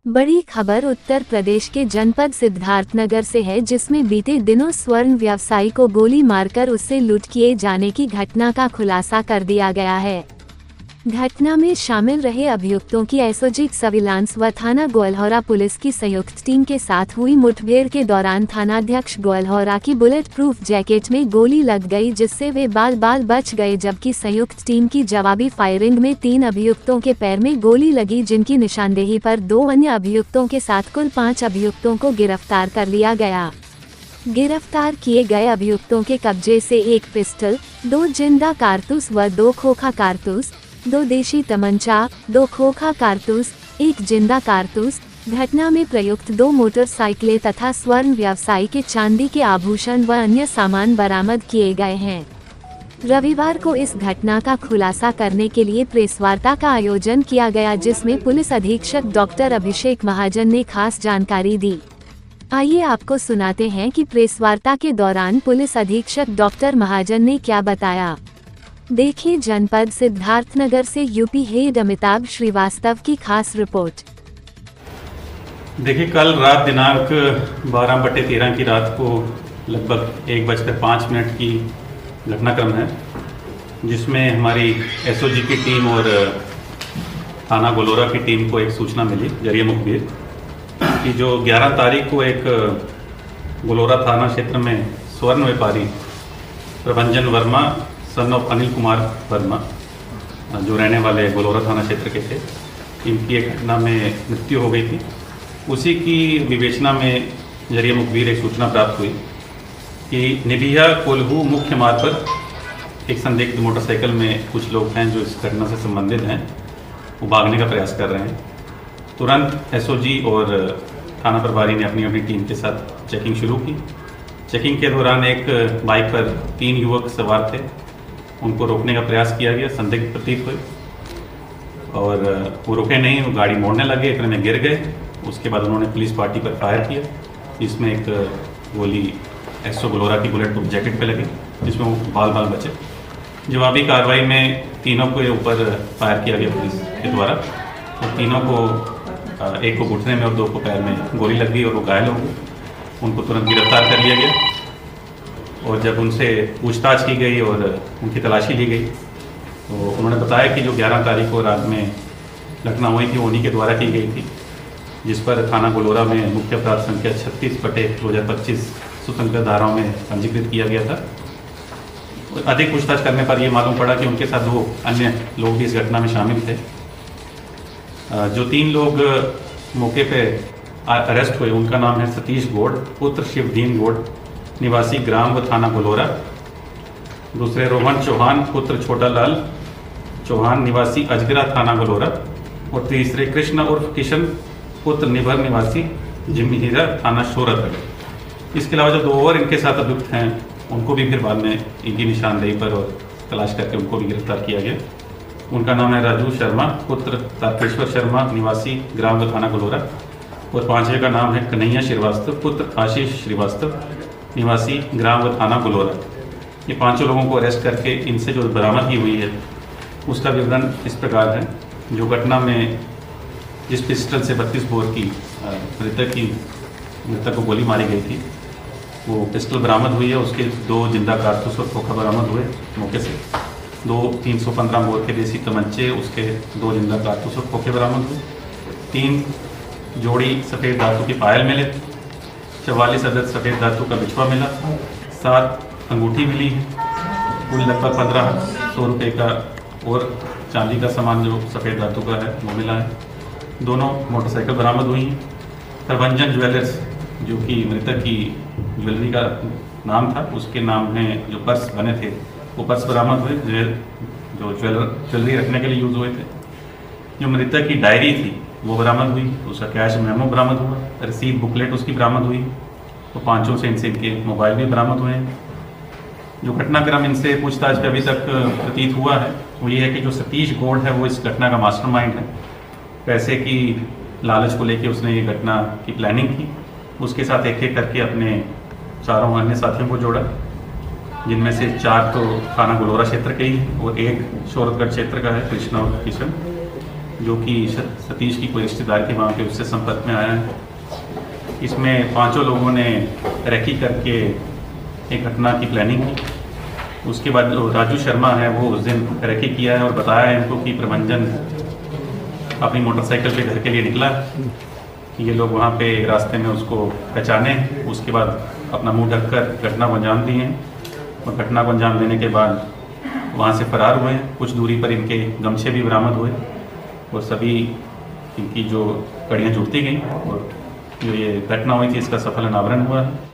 बड़ी खबर उत्तर प्रदेश के जनपद सिद्धार्थनगर से है, जिसमें बीते दिनों स्वर्ण व्यवसायी को गोली मारकर उससे लूट किए जाने की घटना का खुलासा कर दिया गया है। घटना में शामिल रहे अभियुक्तों की एसओजी सर्विलांस व थाना गोलहौरा पुलिस की संयुक्त टीम के साथ हुई मुठभेड़ के दौरान थानाध्यक्ष गोलहौरा की बुलेट प्रूफ जैकेट में गोली लग गई, जिससे वे बाल बाल बच गए, जबकि संयुक्त टीम की जवाबी फायरिंग में 3 अभियुक्तों के पैर में गोली लगी, जिनकी निशानदेही पर 2 अन्य अभियुक्तों के साथ कुल 5 अभियुक्तों को गिरफ्तार कर लिया गया। गिरफ्तार किए गए अभियुक्तों के कब्जे से 1 पिस्टल, 2 जिंदा कारतूस व 2 खोखा कारतूस, 2 देशी तमंचा, 2 खोखा कारतूस, 1 जिंदा कारतूस, घटना में प्रयुक्त 2 मोटरसाइकिलें तथा स्वर्ण व्यवसायी के चांदी के आभूषण व अन्य सामान बरामद किए गए हैं। रविवार को इस घटना का खुलासा करने के लिए प्रेस वार्ता का आयोजन किया गया, जिसमें पुलिस अधीक्षक डॉक्टर अभिषेक महाजन ने खास जानकारी दी। आइए आपको सुनाते हैं कि प्रेस वार्ता के दौरान पुलिस अधीक्षक डॉक्टर महाजन ने क्या बताया। देखिए जनपद सिद्धार्थनगर से यूपी हेड अमिताभ श्रीवास्तव की खास रिपोर्ट। देखिए, कल रात दिनांक 12/13 की रात को लगभग 1:05 की घटनाक्रम है, जिसमें हमारी एसओजी की टीम और थाना गोलहौरा की टीम को एक सूचना मिली जरिए मुखबिर कि जो 11 तारीख को एक गोलहौरा थाना क्षेत्र में स्वर्ण व्यापारी प्रभंजन वर्मा सन ऑफ अनिल कुमार वर्मा, जो रहने वाले गोलहौरा थाना क्षेत्र के थे, इनकी एक घटना में मृत्यु हो गई थी। उसी की विवेचना में जरिए मुखबिर एक सूचना प्राप्त हुई कि निभिया कोल्हू मुख्य मार्ग पर एक संदिग्ध मोटरसाइकिल में कुछ लोग हैं जो इस घटना से संबंधित हैं, वो भागने का प्रयास कर रहे हैं। तुरंत एसओजी और थाना प्रभारी ने अपनी अपनी टीम के साथ चेकिंग शुरू की। चेकिंग के दौरान एक बाइक पर 3 युवक सवार थे, उनको रोकने का प्रयास किया गया, संदिग्ध प्रतीत हुए और वो रुके नहीं, वो गाड़ी मोड़ने लगे, इतने में गिर गए। उसके बाद उन्होंने पुलिस पार्टी पर फायर किया, जिसमें एक गोली एसओ गोलहौरा की बुलेट प्रूफ जैकेट पे लगी, जिसमें वो बाल बाल बचे। जवाबी कार्रवाई में तीनों के ऊपर फायर किया गया पुलिस के द्वारा, और तीनों को, एक को घुटने में और 2 को पैर में गोली लग गई और वो घायल हो गए। उनको तुरंत गिरफ्तार कर लिया गया और जब उनसे पूछताछ की गई और उनकी तलाशी ली गई तो उन्होंने बताया कि जो 11 तारीख को रात में घटना हुई थी वो उन्हीं के द्वारा की गई थी, जिस पर थाना गोलहौरा में मुख्य अपराध संख्या 36/2025 स्वतंत्र धाराओं में पंजीकृत किया गया था। अधिक पूछताछ करने पर यह मालूम पड़ा कि उनके साथ 2 अन्य लोग भी इस घटना में शामिल थे। जो 3 लोग मौके पे अरेस्ट हुए उनका नाम है सतीश गौड़ पुत्र शिवदीन गौड़, निवासी ग्राम व थाना गोलहौरा। दूसरे रोहन चौहान पुत्र छोटा लाल चौहान, निवासी अजगरा, थाना गोलहौरा। और तीसरे कृष्ण उर्फ किशन पुत्र निभर, निवासी जिमहीरा, थाना शोरत। इसके अलावा जो 2 और इनके साथ अभियुक्त हैं उनको भी फिर बाद में इनकी निशानदेही पर और तलाश करके उनको भी गिरफ्तार किया गया। उनका नाम है राजू शर्मा पुत्र तारकेश्वर शर्मा, निवासी ग्राम व थाना गोलहौरा। और 5वें का नाम है कन्हैया श्रीवास्तव पुत्र आशीष श्रीवास्तव, निवासी ग्राम व थाना गोलहौरा। ये 5 लोगों को अरेस्ट करके इनसे जो बरामदगी हुई है उसका विवरण इस प्रकार है। जो घटना में जिस पिस्टल से 32 बोर की मृतक को गोली मारी गई थी वो पिस्टल बरामद हुई है। उसके 2 जिंदा कारतूस और खोखा बरामद हुए मौके से। 2 315 बोर के देसी तमंचे, उसके 2 जिंदा कारतूस और खोखे बरामद हुए। 3 जोड़ी सफ़ेद धातु की पायल मिले, 44 अदद सफ़ेद धातु का बिछुआ मिला, 7 अंगूठी मिली है, कुल लगभग 1500 रुपये का और चांदी का सामान जो सफ़ेद धातु का है वो मिला है। दोनों मोटरसाइकिल बरामद हुई हैं। प्रभंजन ज्वेलर्स, जो कि मृतक की ज्वेलरी का नाम था, उसके नाम में जो पर्स बने थे वो पर्स बरामद हुए, जो ज्वेलरी रखने के लिए यूज़ हुए थे। जो मृतक की डायरी थी वो बरामद हुई, उसका कैश मेमो बरामद हुआ, रसीद बुकलेट उसकी बरामद हुई। तो 5 से इनके मोबाइल भी बरामद हुए हैं। जो घटनाक्रम इनसे पूछताछ पे अभी तक प्रतीत हुआ है वो ये है कि जो सतीश गौड़ है वो इस घटना का मास्टरमाइंड है। पैसे की लालच को लेके उसने ये घटना की प्लानिंग की। उसके साथ एक एक करके अपने 4 अन्य साथियों को जोड़ा, जिनमें से 4 तो थाना गोलहौरा क्षेत्र के ही और 1 शोरतगढ़ क्षेत्र का है, कृष्णा और किशन। जो कि सतीश की कोई रिश्तेदार के वहाँ पे उससे संपर्क में आया है। इसमें पांचों लोगों ने रेकी करके एक घटना की प्लानिंग की। उसके बाद जो राजू शर्मा है वो उस दिन रेकी किया है और बताया है इनको कि प्रभंजन अपनी मोटरसाइकिल पे घर के लिए निकला कि ये लोग वहाँ पे रास्ते में उसको पहचाने। उसके बाद अपना मुंह ढककर घटना को अंजाम दिए और घटना को अंजाम देने के बाद वहाँ से फरार हुए। कुछ दूरी पर इनके गमछे भी बरामद हुए और सभी इनकी जो कड़ियाँ जुड़ती गई और जो ये घटना हुई थी इसका सफल अनावरण हुआ है।